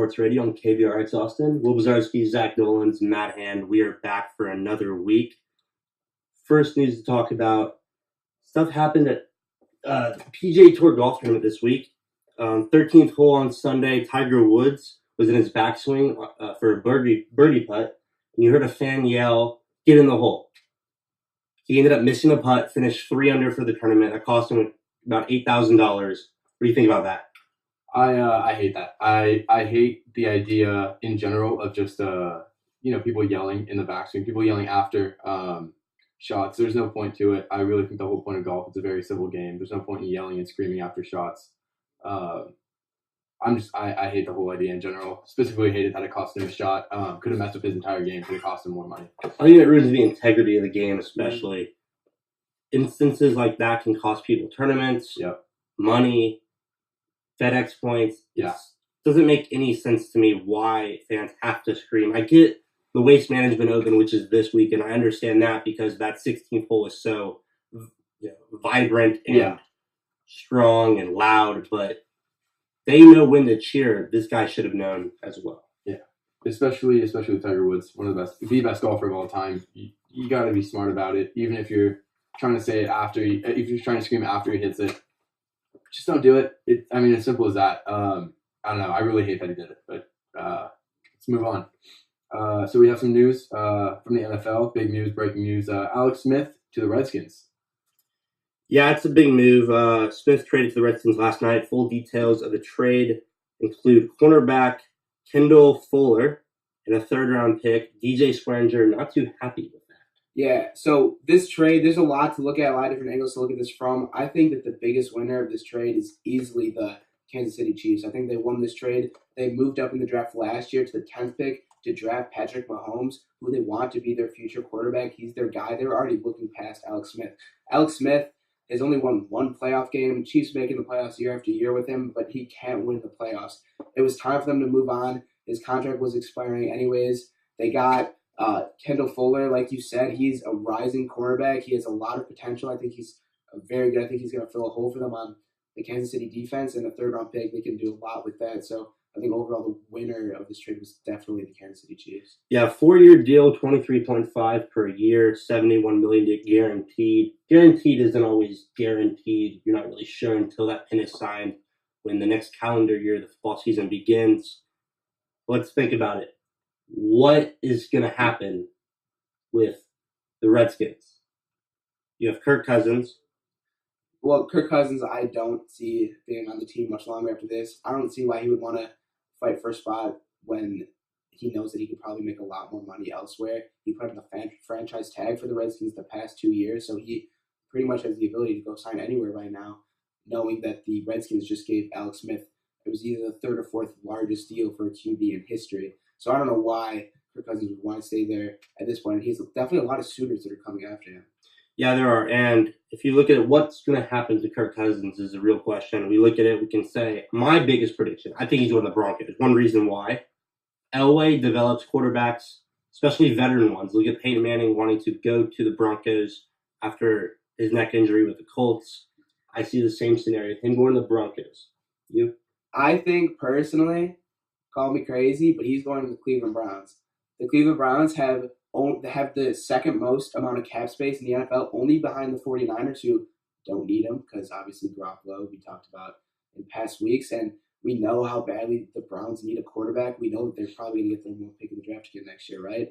Sports Radio on KVRX Austin. Will Bazarski, Zach Dolans, Matt Hand. We are back for another week. First news to talk about. Stuff happened at the PGA Tour golf tournament this week. 13th hole on Sunday, Tiger Woods was in his backswing for a birdie putt, and you heard a fan yell, "Get in the hole." He ended up missing the putt, finished 3 under for the tournament. That cost him about $8,000. What do you think about that? I hate that. I hate the idea in general of just people yelling in the backswing, people yelling after shots. There's no point to it. I really think the whole point of golf, it's a very civil game. There's no point in yelling and screaming after shots. I hate the whole idea in general. Specifically hated that it cost him a shot. Could have messed with his entire game. Could have cost him more money. I think it ruins the integrity of the game, especially. Instances like that can cost people tournaments, money, FedEx points. Yeah. It doesn't make any sense to me why fans have to scream. I get the Waste Management Open, which is this week, and I understand that because that 16th hole is so vibrant and strong and loud, but they know when to cheer. This guy should have known as well. Yeah, especially with Tiger Woods, one of the best golfer of all time. You got to be smart about it, even if you're trying to say it after, if you're trying to scream after he hits it. Just don't do it. As simple as that. I don't know. I really hate that he did it, but let's move on. So we have some news from the NFL. Big news, breaking news. Alex Smith to the Redskins. Yeah, it's a big move. Smith traded to the Redskins last night. Full details of the trade include cornerback Kendall Fuller and a third-round pick. DJ Swearinger, not too happy with that. Yeah, so this trade, there's a lot to look at, a lot of different angles to look at this from. I think that the biggest winner of this trade is easily the Kansas City Chiefs. I think they won this trade. They moved up in the draft last year to the 10th pick to draft Patrick Mahomes, who they want to be their future quarterback. He's their guy. They're already looking past Alex Smith. Alex Smith has only won one playoff game. Chiefs making the playoffs year after year with him, but he can't win the playoffs. It was time for them to move on. His contract was expiring anyways. They got Kendall Fuller, like you said. He's a rising cornerback. He has a lot of potential. I think he's very good. I think he's going to fill a hole for them on the Kansas City defense, and a third-round pick. They can do a lot with that. So I think overall the winner of this trade was definitely the Kansas City Chiefs. Yeah, 4-year deal, $23.5 per year, $71 million guaranteed. Guaranteed isn't always guaranteed. You're not really sure until that pin is signed. When the next calendar year, the football season begins. Let's think about it. What is going to happen with the Redskins? You have Kirk Cousins. Well, Kirk Cousins, I don't see being on the team much longer after this. I don't see why he would want to fight for a spot when he knows that he could probably make a lot more money elsewhere. He put in a franchise tag for the Redskins the past 2 years, so he pretty much has the ability to go sign anywhere right now, knowing that the Redskins just gave Alex Smith, it was either the third or fourth largest deal for a QB in history. So I don't know why Kirk Cousins would want to stay there at this point. He's definitely a lot of suitors that are coming after him. Yeah, there are. And if you look at what's going to happen to Kirk Cousins is a real question. We look at it, we can say, my biggest prediction, I think he's going to the Broncos. One reason why. Elway develops quarterbacks, especially veteran ones. Look at Peyton Manning wanting to go to the Broncos after his neck injury with the Colts. I see the same scenario, him going to the Broncos. You? I think, personally, call me crazy, but he's going to the Cleveland Browns. The Cleveland Browns have the second most amount of cap space in the NFL, only behind the 49ers, who don't need him because obviously Garoppolo, we talked about in past weeks, and we know how badly the Browns need a quarterback. We know that they're probably going to get the number one pick in the draft again next year, right?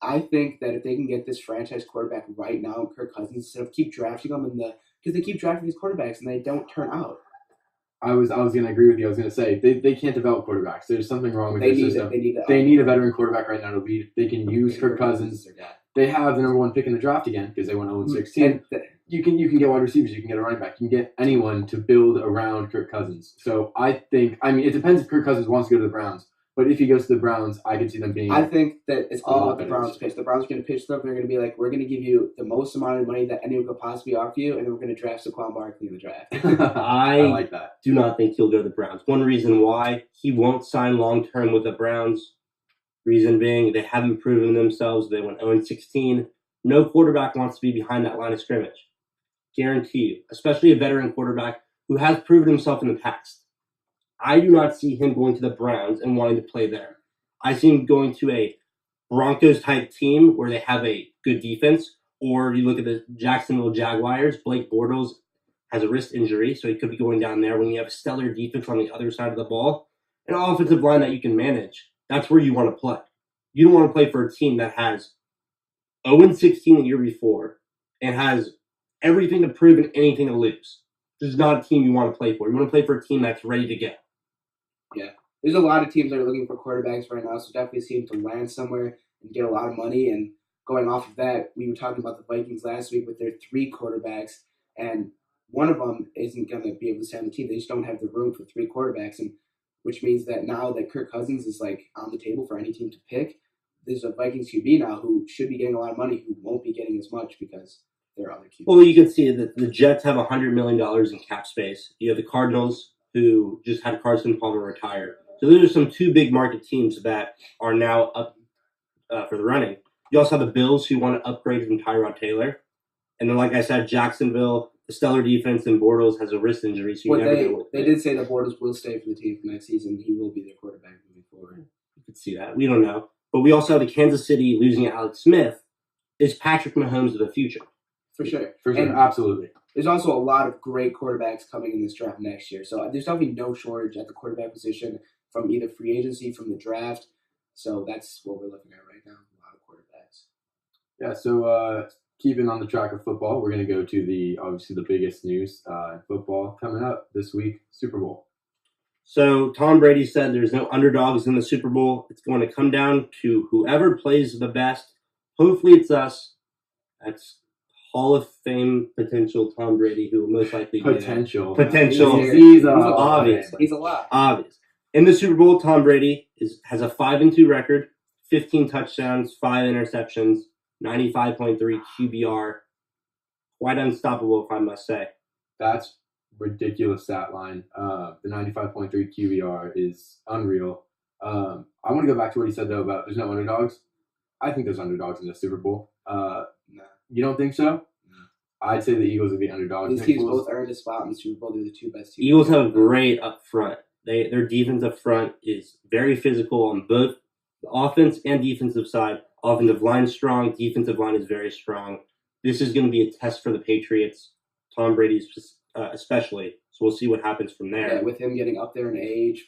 I think that if they can get this franchise quarterback right now, Kirk Cousins, instead of keep drafting them because they keep drafting these quarterbacks and they don't turn out. I was going to agree with you. I was going to say they can't develop quarterbacks. There's something wrong with their system. They need a veteran quarterback right now to lead. They can use Kirk Cousins. They have the number one pick in the draft again because they went 0-16. You can get wide receivers. You can get a running back. You can get anyone to build around Kirk Cousins. So I think, it depends if Kirk Cousins wants to go to the Browns. But if he goes to the Browns, I could see them being. I think that it's all about the Browns pitch. The Browns are going to pitch them. They're going to be like, we're going to give you the most amount of money that anyone could possibly offer you, and then we're going to draft Saquon Barkley in the draft. I like that. Do not think he'll go to the Browns. One reason why he won't sign long-term with the Browns, reason being they haven't proven themselves. They went 0-16. No quarterback wants to be behind that line of scrimmage. Guarantee you. Especially a veteran quarterback who has proven himself in the past. I do not see him going to the Browns and wanting to play there. I see him going to a Broncos type team where they have a good defense. Or you look at the Jacksonville Jaguars. Blake Bortles has a wrist injury, so he could be going down there. When you have a stellar defense on the other side of the ball, an offensive line that you can manage, that's where you want to play. You don't want to play for a team that has 0-16 the year before and has everything to prove and anything to lose. This is not a team you want to play for. You want to play for a team that's ready to go. Yeah. There's a lot of teams that are looking for quarterbacks right now, so definitely see him to land somewhere and get a lot of money. And going off of that, we were talking about the Vikings last week with their 3 quarterbacks, and one of them isn't going to be able to stay on the team. They just don't have the room for 3 quarterbacks, and which means that now that Kirk Cousins is like on the table for any team to pick, there's a Vikings QB now who should be getting a lot of money who won't be getting as much because there are other QBs. Well, you can see that the Jets have $100 million in cap space. You have the Cardinals, who just had Carson Palmer retire. So those are some 2 big market teams that are now up for the running. You also have the Bills, who want to upgrade from Tyrod Taylor. And then, like I said, Jacksonville, the stellar defense, and Bortles has a wrist injury, so they did say that Bortles will stay for the team for next season. He will be their quarterback moving forward. You could see that. We don't know. But we also have the Kansas City losing Alex Smith. Is Patrick Mahomes of the future? For sure. And absolutely. There's also a lot of great quarterbacks coming in this draft next year. So there's definitely no shortage at the quarterback position from either free agency, from the draft. So that's what we're looking at right now, a lot of quarterbacks. Yeah, so keeping on the track of football, we're going to go to obviously the biggest news in football coming up this week, Super Bowl. So Tom Brady said there's no underdogs in the Super Bowl. It's going to come down to whoever plays the best. Hopefully it's us. That's Hall of Fame potential Tom Brady, who will most likely be Potential. He's obvious. He's a lot. Obvious. In the Super Bowl, Tom Brady has a 5-2 record, 15 touchdowns, 5 interceptions, 95.3 QBR. Quite unstoppable, if I must say. That's ridiculous stat line. The 95.3 QBR is unreal. I want to go back to what he said, though, about there's no underdogs. I think there's underdogs in the Super Bowl. No. You don't think so? No. I'd say the Eagles are the underdogs. These teams both earned a spot in the Super Bowl. They're the 2 best teams. Eagles have a great up front. Their defense up front is very physical on both the offense and defensive side. Offensive line is strong. Defensive line is very strong. This is going to be a test for the Patriots. Tom Brady especially. So we'll see what happens from there. Yeah, with him getting up there in age,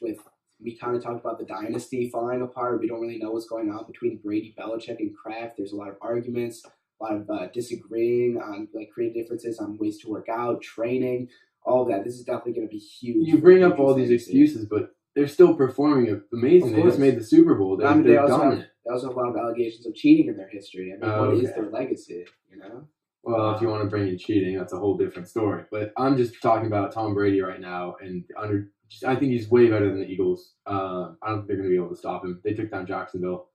we kind of talked about the dynasty falling apart. We don't really know what's going on between Brady, Belichick, and Kraft. There's a lot of arguments, a lot of disagreeing on creative differences on ways to work out, training, all of that. This is definitely going to be huge. You bring up all these excuses, but they're still performing amazing. They just made the Super Bowl. They also have a lot of allegations of cheating in their history. I mean, what is their legacy, you know? Well, if you want to bring in cheating, that's a whole different story. But I'm just talking about Tom Brady right now, and I think he's way better than the Eagles. I don't think they're going to be able to stop him. They took down Jacksonville.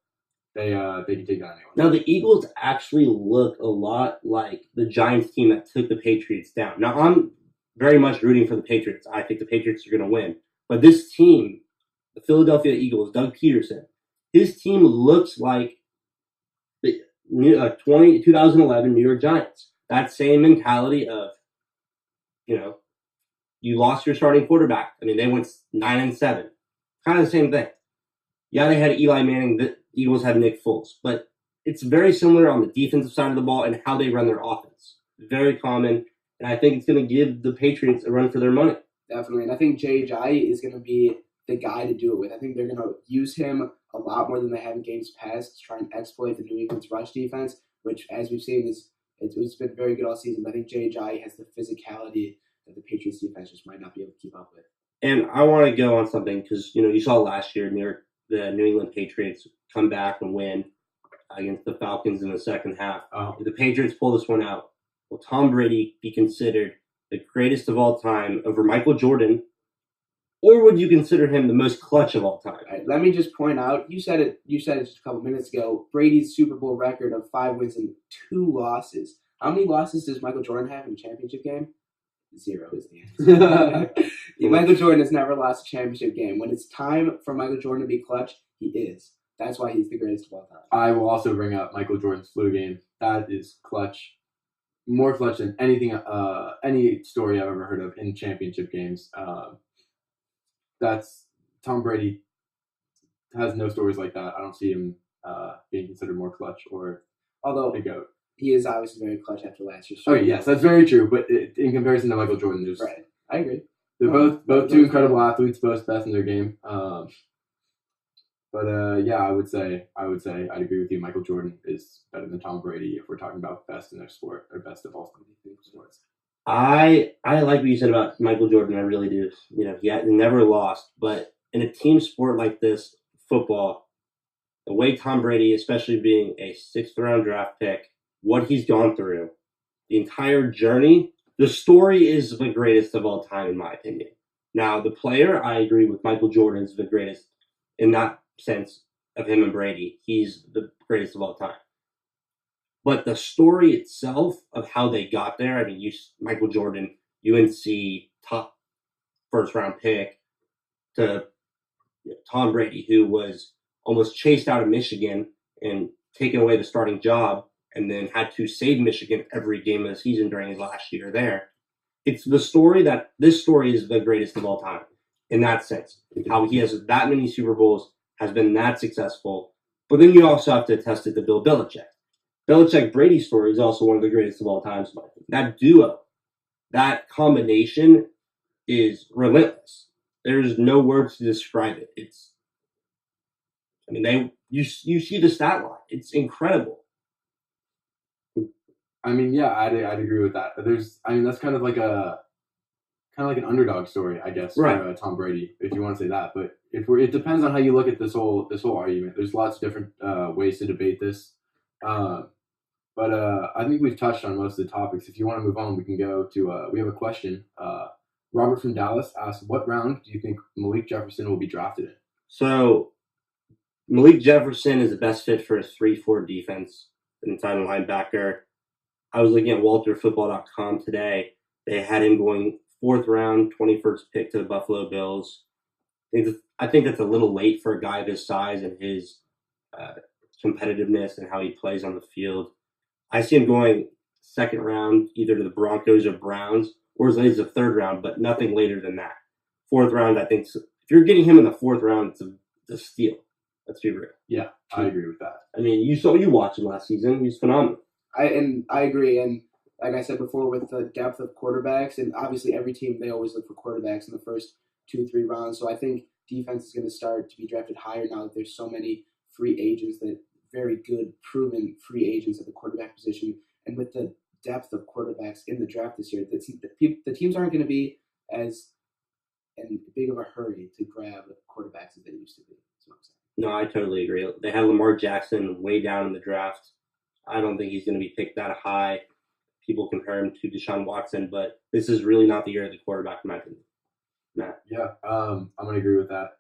They can take down anyone. Now, the Eagles actually look a lot like the Giants team that took the Patriots down. Now, I'm very much rooting for the Patriots. I think the Patriots are going to win. But this team, the Philadelphia Eagles, Doug Peterson, his team looks like the 2011 New York Giants. That same mentality of, you lost your starting quarterback. I mean, they went 9-7. Kind of the same thing. Yeah, they had Eli Manning. The Eagles had Nick Foles. But it's very similar on the defensive side of the ball and how they run their offense. Very common. And I think it's going to give the Patriots a run for their money. Definitely. And I think Jay is going to be the guy to do it with. I think they're going to use him a lot more than they have in games past to try and exploit the New England's rush defense, which, as we've seen, it's been very good all season. But I think Jay has the physicality that the Patriots defense just might not be able to keep up with. And I want to go on something because, you saw last year the New England Patriots come back and win against the Falcons in the second half. If the Patriots pull this one out, will Tom Brady be considered the greatest of all time over Michael Jordan, or would you consider him the most clutch of all time? All right, let me just point out, you said it just a couple minutes ago, Brady's Super Bowl record of 5 wins and 2 losses. How many losses does Michael Jordan have in a championship game? 0 is the answer. Michael Jordan has never lost a championship game. When it's time for Michael Jordan to be clutch, he is. That's why he's the greatest of all time. I will also bring up Michael Jordan's flu game. That is clutch. More clutch than anything, any story I've ever heard of in championship games. that's Tom Brady has no stories like that. I don't see him being considered more clutch or Although the GOAT. he is obviously very clutch after last year. Oh yes, that's very true. But in comparison to Michael Jordan, there's Right. I agree. they're No, both two those incredible are- athletes, both best in their game. But yeah, I would say I'd agree with you. Michael Jordan is better than Tom Brady if we're talking about best in their sport or best of all sports. I like what you said about Michael Jordan. I really do. He never lost, but in a team sport like this, football, the way Tom Brady, especially being a 6th-round draft pick, what he's gone through, the entire journey, the story is the greatest of all time, in my opinion. Now, the player, I agree with Michael Jordan is the greatest in that sense of him and Brady. He's the greatest of all time. But the story itself of how they got there, I mean, Michael Jordan, UNC, top first-round pick, to Tom Brady, who was almost chased out of Michigan and taken away the starting job, and then had to save Michigan every game of the season during his last year there. It's the story that this story is the greatest of all time in that sense. How he has that many Super Bowls, has been that successful. But then you also have to attest it to Bill Belichick. Belichick-Brady story is also one of the greatest of all time. That duo, that combination is relentless. There's no words to describe it. You see the stat line. It's incredible. I mean, yeah, I'd agree with that. That's kind of like an underdog story, I guess, Right. for Tom Brady, if you want to say that. But it depends on how you look at this whole argument. There's lots of different ways to debate this. But I think we've touched on most of the topics. If you want to move on, we can go to. We have a question. Robert from Dallas asked, "What round do you think Malik Jefferson will be drafted in?" So Malik Jefferson is the best fit for a 3-4 defense, an inside linebacker. I was looking at WalterFootball.com today. They had him going 4th round, 21st pick to the Buffalo Bills. I think that's a little late for a guy of his size and his competitiveness and how he plays on the field. I see him going 2nd round, either to the Broncos or Browns, or as late as the 3rd round, but nothing later than that. 4th round, I think. If you're getting him in the 4th round, it's a steal. Let's be real. Yeah, I agree with that. I mean, you watched him last season. He's phenomenal. I agree. And like I said before, with the depth of quarterbacks, and obviously every team, they always look for quarterbacks in the first 2-3 rounds. So I think defense is going to start to be drafted higher now that there's so many free agents, that very good, proven free agents at the quarterback position. And with the depth of quarterbacks in the draft this year, the teams aren't going to be as in big of a hurry to grab quarterbacks as they used to be. That's what I'm saying. No, I totally agree. They had Lamar Jackson way down in the draft. I don't think he's going to be picked that high. People compare him to Deshaun Watson, but this is really not the year of the quarterback, in my opinion. Matt. Yeah, I'm going to agree with that.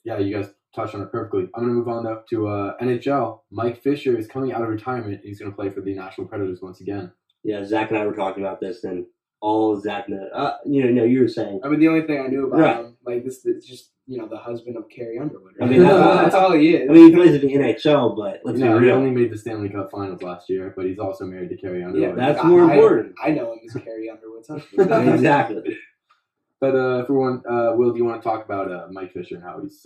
Yeah, you guys touched on it perfectly. I'm going to move on though to NHL. Mike Fisher is coming out of retirement. He's going to play for the Nashville Predators once again. Yeah, Zach and I were talking about this, and all Zach knew. You were saying. I mean, the only thing I knew about Right. him, like this, is just the husband of Carrie Underwood. Right? I mean, that's all he is. I mean, he plays in the NHL, but let's be No, he real. only made the Stanley Cup Finals last year, but he's also married to Carrie Underwood. Yeah, that's more important. I know him as Carrie Underwood's husband. Exactly. But for one, Will, do you want to talk about Mike Fisher and how he's?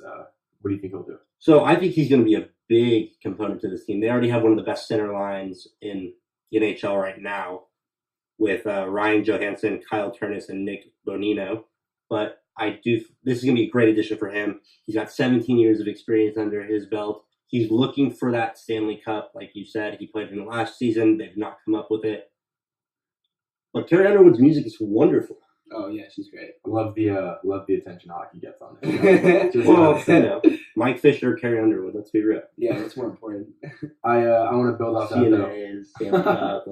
What do you think he'll do? So I think he's going to be a big component to this team. They already have one of the best center lines in the NHL right now, with Ryan Johansson, Kyle Turnus, and Nick Bonino. But this is going to be a great addition for him. He's got 17 years of experience under his belt. He's looking for that Stanley Cup, like you said. He played in the last season. They've not come up with it. But Carrie Underwood's music is wonderful. Oh yeah, she's great. I love the attention hockey gets on this. Well, Mike Fisher, Carrie Underwood. Let's be real. Yeah, that's more important. I want to build off that though. CNA is Stanley Cup.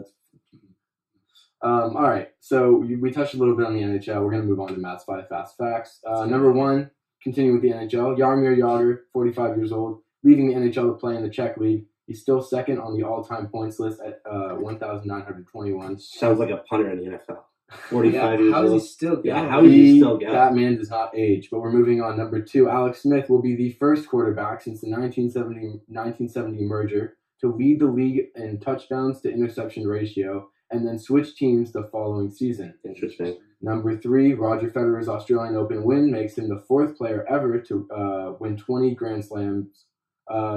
All right, so we touched a little bit on the NHL. We're going to move on to Matt's 5 Fast Facts. Number 1, continuing with the NHL, Jaromir Jagr, 45 years old, leaving the NHL to play in the Czech League. He's still second on the all-time points list at 1,921. Sounds like a punter in the NFL. 45 years how old. is he still going? Yeah, how is he still going? That man does not age. But we're moving on. Number 2, Alex Smith will be the first quarterback since the 1970 merger to lead the league in touchdowns to interception ratio, and then switch teams the following season. Interesting. Number 3, Roger Federer's Australian Open win makes him the 4th player ever to win 20 Grand Slams,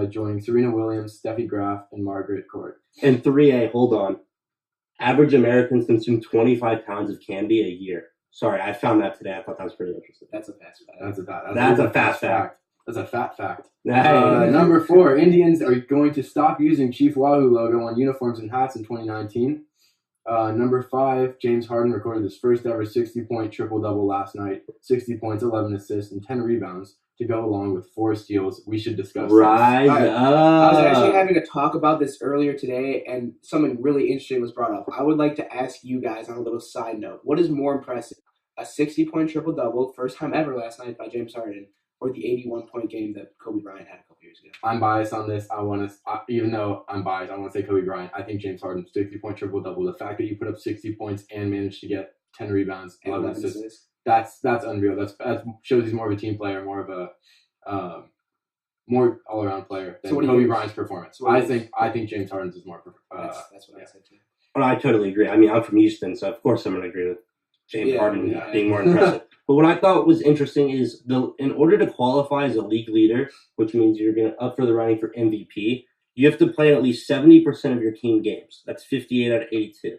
joining Serena Williams, Steffi Graf, and Margaret Court. And 3A, hold on. Average Americans consume 25 pounds of candy a year. Sorry, I found that today. I thought that was pretty interesting. That's a fast fact. That's a fast fact. That's a fat fact. Hey. Number 4, Indians are going to stop using Chief Wahoo logo on uniforms and hats in 2019. Number 5, James Harden recorded his first ever 60-point triple-double last night. 60 points, 11 assists, and 10 rebounds to go along with 4 steals. We should discuss Rise this. up. I was actually having a talk about this earlier today, and something really interesting was brought up. I would like to ask you guys on a little side note, what is more impressive? A 60-point triple-double, first time ever last night by James Harden, or the 81-point game that Kobe Bryant had a couple years ago? I'm biased on this. Even though I'm biased, I want to say Kobe Bryant. I think James Harden's 60-point triple-double. The fact that you put up 60 points and managed to get 10 rebounds, And 11 11 assists, assists. that's unreal. That shows he's more of a team player, more of a more all-around player than So what do you Kobe think? Bryant's performance. So what do you I think James Harden's is more. That's what I said too. Well, I totally agree. I mean, I'm from Houston, so of course I'm going to agree with James Harden yeah. being more impressive. But what I thought was interesting is in order to qualify as a league leader, which means you're going to up for the running for MVP, you have to play at least 70% of your team games. That's 58 out of 82. Do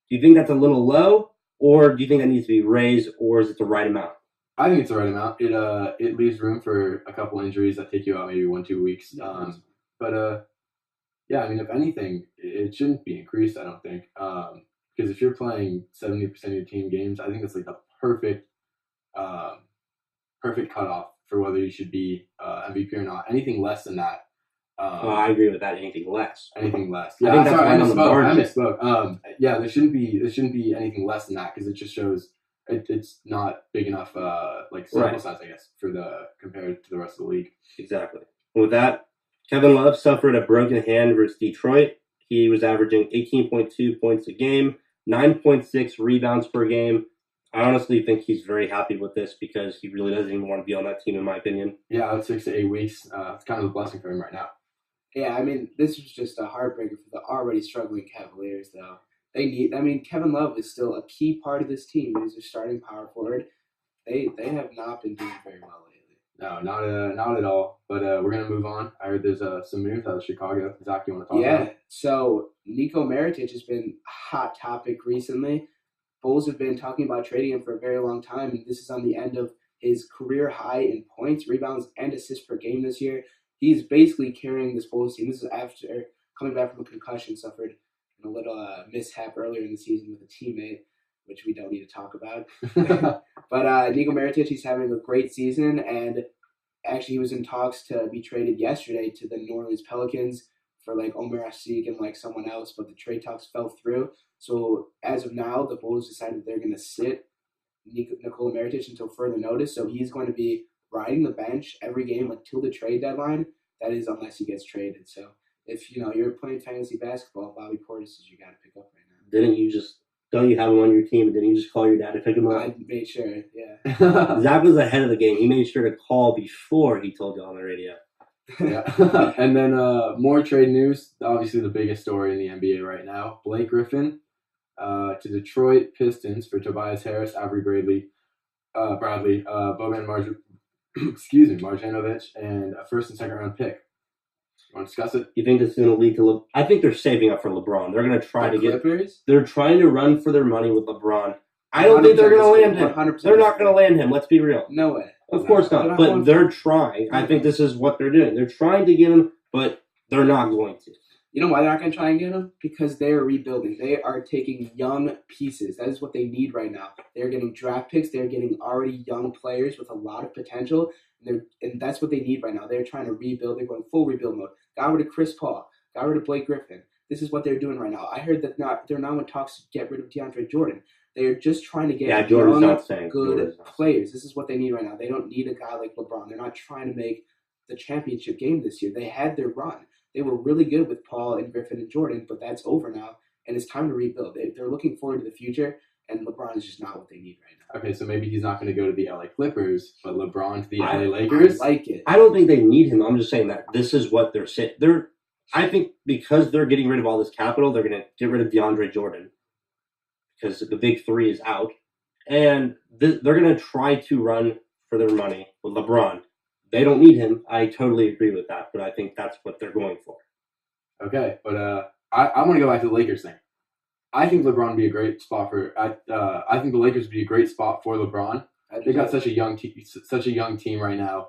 you think that's a little low, or do you think that needs to be raised, or is it the right amount? I think it's the right amount. It leaves room for a couple injuries that take you out maybe 1-2 weeks. Yeah, I mean, if anything, it shouldn't be increased. I don't think because if you're playing 70% of your team games, I think it's like the perfect cutoff for whether you should be MVP or not. Anything less than that. I agree with that. Anything less. Anything less. I think that's sorry, right on the margin. I misspoke. Yeah, there shouldn't be anything less than that because it just shows it's not big enough sample size, I guess, compared to the rest of the league. Exactly. And with that, Kevin Love suffered a broken hand versus Detroit. He was averaging 18.2 points a game, 9.6 rebounds per game. I honestly think he's very happy with this because he really doesn't even want to be on that team, in my opinion. Yeah, that's 6 to 8 weeks. It's kind of a blessing for him right now. Yeah, I mean, this was just a heartbreaker for the already struggling Cavaliers, though. Kevin Love is still a key part of this team. He's their starting power forward. They have not been doing very well lately. No, not at all. But we're going to move on. I heard there's some news out of Chicago. Zach, you want to talk about it? So Niko Mirotic has been a hot topic recently. Bulls have been talking about trading him for a very long time, and this is on the end of his career high in points, rebounds, and assists per game this year. He's basically carrying this Bulls team. This is after coming back from a concussion, suffered a little mishap earlier in the season with a teammate, which we don't need to talk about. But Niko Mirotic, he's having a great season, and actually he was in talks to be traded yesterday to the New Orleans Pelicans for Omer Asik and someone else, but the trade talks fell through. So as of now, the Bulls decided they're going to sit Nikola Mirotic until further notice. So he's going to be riding the bench every game until the trade deadline. That is, unless he gets traded. So if you're playing fantasy basketball, Bobby Portis is you got to pick up right now. Don't you have him on your team? And didn't you just call your dad to pick him up? I made sure, yeah. Zach was ahead of the game. He made sure to call before he told you on the radio. Yeah. And then more trade news. Obviously, the biggest story in the NBA right now: Blake Griffin to Detroit Pistons for Tobias Harris, Avery Bradley, Boban Marjanovic, and a first and second round pick. You want to discuss it? You think this is going to lead to? I think they're saving up for LeBron. They're going to try to Clippers? They're trying to run for their money with LeBron. I don't think they're going to land him. 100%. They're not going to land him. Let's be real. No way. Of course not. But they're trying. I think this is what they're doing. They're trying to get him, but they're not going to. You know why they're not going to try and get him? Because they are rebuilding. They are taking young pieces. That is what they need right now. They're getting draft picks. They're getting already young players with a lot of potential. And that's what they need right now. They're trying to rebuild. They're going full rebuild mode. Got rid of Chris Paul. Got rid of Blake Griffin. This is what they're doing right now. I heard that they're now in talks to get rid of DeAndre Jordan. They're just trying to get young, good players. This is what they need right now. They don't need a guy like LeBron. They're not trying to make the championship game this year. They had their run. They were really good with Paul and Griffin and Jordan, but that's over now, and it's time to rebuild. They're looking forward to the future, and LeBron is just not what they need right now. Okay, so maybe he's not going to go to the LA Clippers, but LeBron to the LA Lakers? I like it. I don't think they need him. I'm just saying that this is what they're saying. I think because they're getting rid of all this capital, they're going to get rid of DeAndre Jordan because the big three is out. And they're going to try to run for their money with LeBron. They don't need him. I totally agree with that, but I think that's what they're going for. Okay, but I want to go back to the Lakers thing. I think LeBron would be a great spot for. I think the Lakers would be a great spot for LeBron. They got such a young team right now.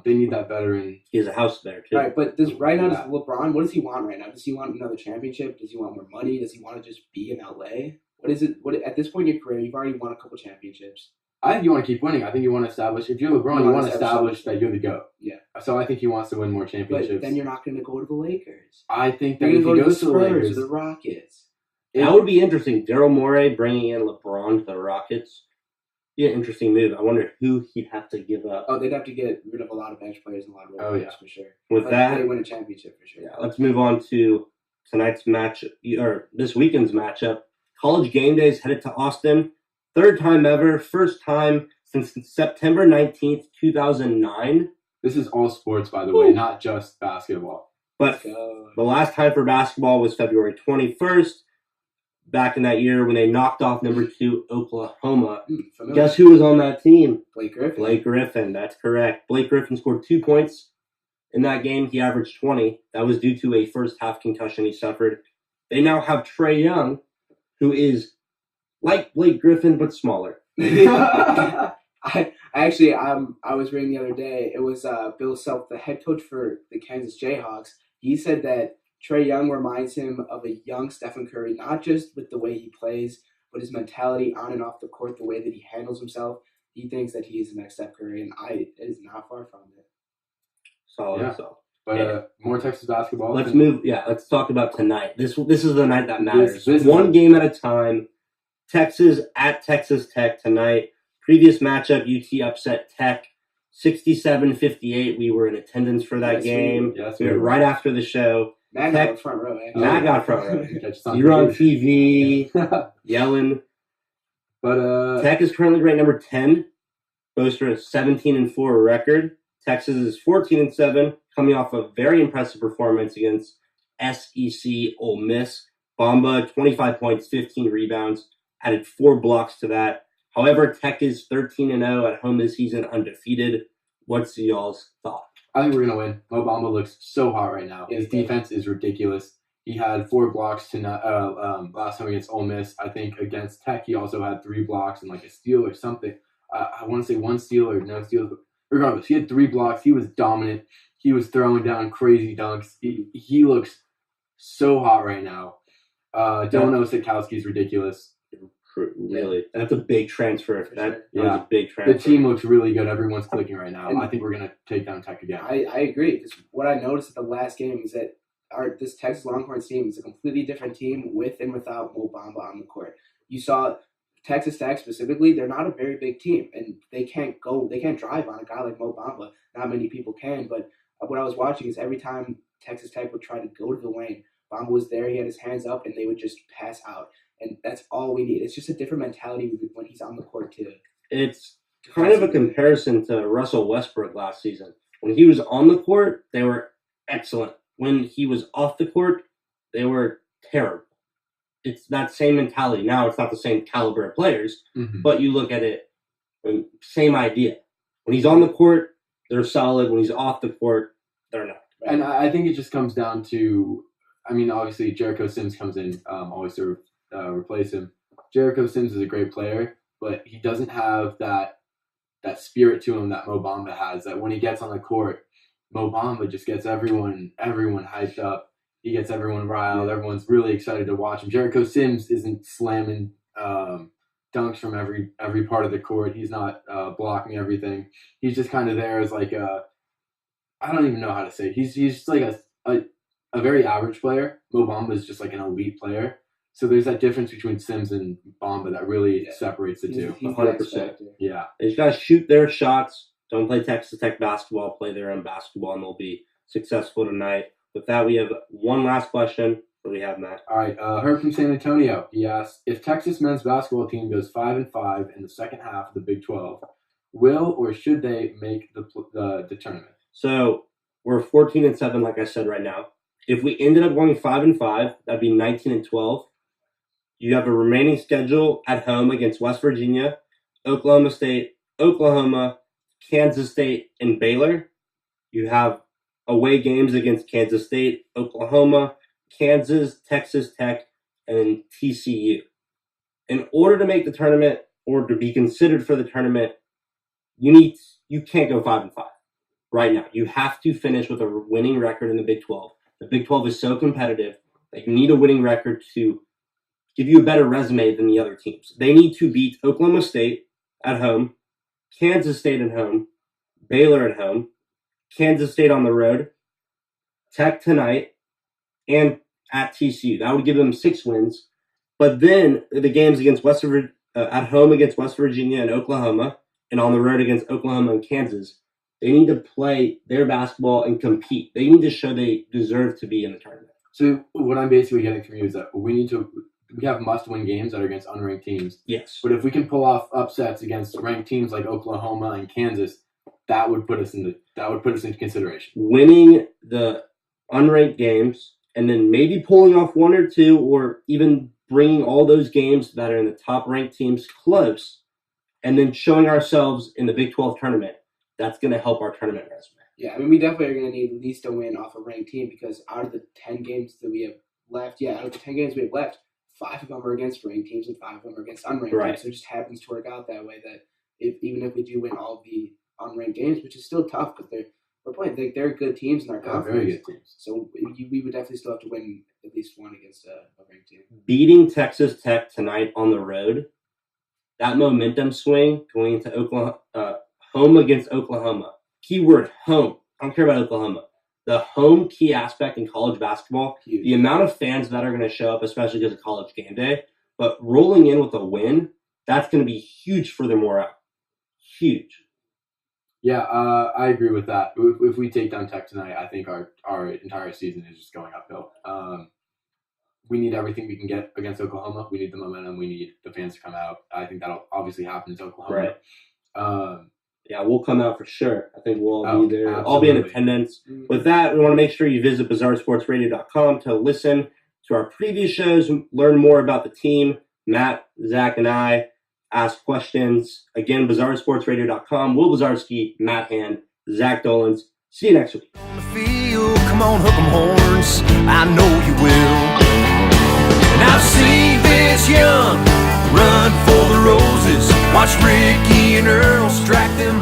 They need that veteran. He has a house there too. Right, but does LeBron? What does he want right now? Does he want another championship? Does he want more money? Does he want to just be in LA? What is it? What at this point in your career, you've already won a couple championships. I think you want to keep winning. I think you want to establish. If you're LeBron, you want to establish that you're the GOAT. Yeah. So I think he wants to win more championships. But then you're not going to go to the Lakers. I think that You're if going he to go to goes the to the Spurs Lakers, or the Rockets. That would be interesting. Daryl Morey bringing in LeBron to the Rockets. Be an interesting move. I wonder who he'd have to give up. Oh, they'd have to get rid of a lot of bench players and a lot of role players for sure. With that, they win a championship for sure. Yeah, let's move on to tonight's match or this weekend's matchup. College game day is headed to Austin. Third time ever. First time since September 19th, 2009. This is all sports, by the way, not just basketball. But the last time for basketball was February 21st. Back in that year when they knocked off number 2 Oklahoma. Guess who was on that team? Blake Griffin. Blake Griffin, that's correct. Blake Griffin scored 2 points in that game. He averaged 20. That was due to a first half concussion he suffered. They now have Trae Young, who is like Blake Griffin but smaller. I was reading the other day. It was Bill Self, the head coach for the Kansas Jayhawks. He said that Trae Young reminds him of a young Stephen Curry, not just with the way he plays, but his mentality on and off the court, the way that he handles himself. He thinks that he is the next Steph Curry, and it is not far from it. Solid. Yeah. So. But more Texas basketball. Let's move. Yeah, let's talk about tonight. This is the night that matters. This One game at a time. Texas at Texas Tech tonight. Previous matchup, UT upset Tech 67-58. We were in attendance for that game. Yes, we were right after the show. Matt got front row. Matt got front row. You're on TV yelling. But Tech is currently ranked number 10, boasting a 17-4 record. Texas is 14-7, coming off a very impressive performance against SEC Ole Miss. Bamba, 25 points, 15 rebounds, added 4 blocks to that. However, Tech is 13-0 at home this season, undefeated. What's y'all's thought? I think we're going to win. Mo Bamba looks so hot right now. His defense is ridiculous. He had 4 blocks last time against Ole Miss. I think against Tech, he also had 3 blocks and like a steal or something. I want to say 1 steal or no steal. Regardless, he had 3 blocks. He was dominant. He was throwing down crazy dunks. He looks so hot right now. Dylan Osikowski is ridiculous. Really, that's a big transfer. That was a big transfer. The team looks really good. Everyone's clicking right now. And I think we're gonna take down Tech again. I agree because what I noticed at the last game is that this Texas Longhorns team is a completely different team with and without Mo Bamba on the court. You saw Texas Tech specifically; they're not a very big team, and they can't drive on a guy like Mo Bamba. Not many people can. But what I was watching is every time Texas Tech would try to go to the lane, Bamba was there. He had his hands up, and they would just pass out. And that's all we need. It's just a different mentality when he's on the court, too. It's kind of a comparison to Russell Westbrook last season. When he was on the court, they were excellent. When he was off the court, they were terrible. It's that same mentality. Now, it's not the same caliber of players, but you look at it, same idea. When he's on the court, they're solid. When he's off the court, they're not. Right? And I think it just comes down to, obviously, Jericho Sims comes in always to replace him. Jericho Sims is a great player, but he doesn't have that spirit to him that Mo Bamba has. That when he gets on the court, Mo Bamba just gets everyone hyped up. He gets everyone riled. Everyone's really excited to watch him. Jericho Sims isn't slamming dunks from every part of the court. He's not blocking everything. He's just kind of there as like I don't even know how to say it. He's just like a very average player. Mo Bamba is just like an elite player. So there's that difference between Sims and Bamba that really separates the two. 100%. Yeah. They just got to shoot their shots. Don't play Texas Tech basketball. Play their own basketball, and they'll be successful tonight. With that, we have one last question. What do we have, Matt? All right. Herb from San Antonio. He asked, if Texas men's basketball team goes 5-5 in the second half of the Big 12, will or should they make the tournament? So we're 14-7, like I said right now. If we ended up going 5-5, that'd be 19-12. You have a remaining schedule at home against West Virginia, Oklahoma State, Oklahoma, Kansas State, and Baylor. You have away games against Kansas State, Oklahoma, Kansas, Texas Tech, and TCU. In order to make the tournament or to be considered for the tournament, you can't go 5-5 right now. You have to finish with a winning record in the Big 12. The Big 12 is so competitive that you need a winning record to give you a better resume than the other teams. They need to beat Oklahoma State at home, Kansas State at home, Baylor at home, Kansas State on the road, Tech tonight, and at TCU. That would give them 6 wins. But then the games against at home against West Virginia and Oklahoma, and on the road against Oklahoma and Kansas, they need to play their basketball and compete. They need to show they deserve to be in the tournament. So what I'm basically getting from you is that we have must-win games that are against unranked teams. Yes. But if we can pull off upsets against ranked teams like Oklahoma and Kansas, that would put us into consideration. Winning the unranked games and then maybe pulling off 1 or 2, or even bringing all those games that are in the top-ranked teams close, and then showing ourselves in the Big 12 tournament, that's going to help our tournament resume. Yeah, I mean, we definitely are going to need at least a win off a ranked team, because out of the 10 games that we have left, 5 of them are against ranked teams and 5 of them are against unranked teams. So it just happens to work out that way, that even if we do win all of the unranked games, which is still tough because they're good teams in our conference. Very good teams. So we would definitely still have to win at least 1 against a ranked team. Beating Texas Tech tonight on the road, that momentum swing going into Oklahoma, home against Oklahoma. Keyword home. I don't care about Oklahoma. The home key aspect in college basketball, Huge. The amount of fans that are going to show up, especially because of college game day, but rolling in with a win, that's going to be huge for their morale. Huge. Yeah, I agree with that. If we take down Tech tonight, I think our entire season is just going uphill. We need everything we can get against Oklahoma. We need the momentum. We need the fans to come out. I think that'll obviously happen in Oklahoma. Right. Yeah, we'll come out for sure. I think we'll all be there. Absolutely. I'll be in attendance. With that, we want to make sure you visit BazarSportsRadio.com to listen to our previous shows, learn more about the team. Matt, Zach, and I ask questions. Again, BazarSportsRadio.com. Will Bazarski, Matt Hand, Zach Dolans. See you next week. On the field, come on, hook 'em horns. I know you will. And I've seen Vince Young run for the roses. Watch Ricky and Earl strike them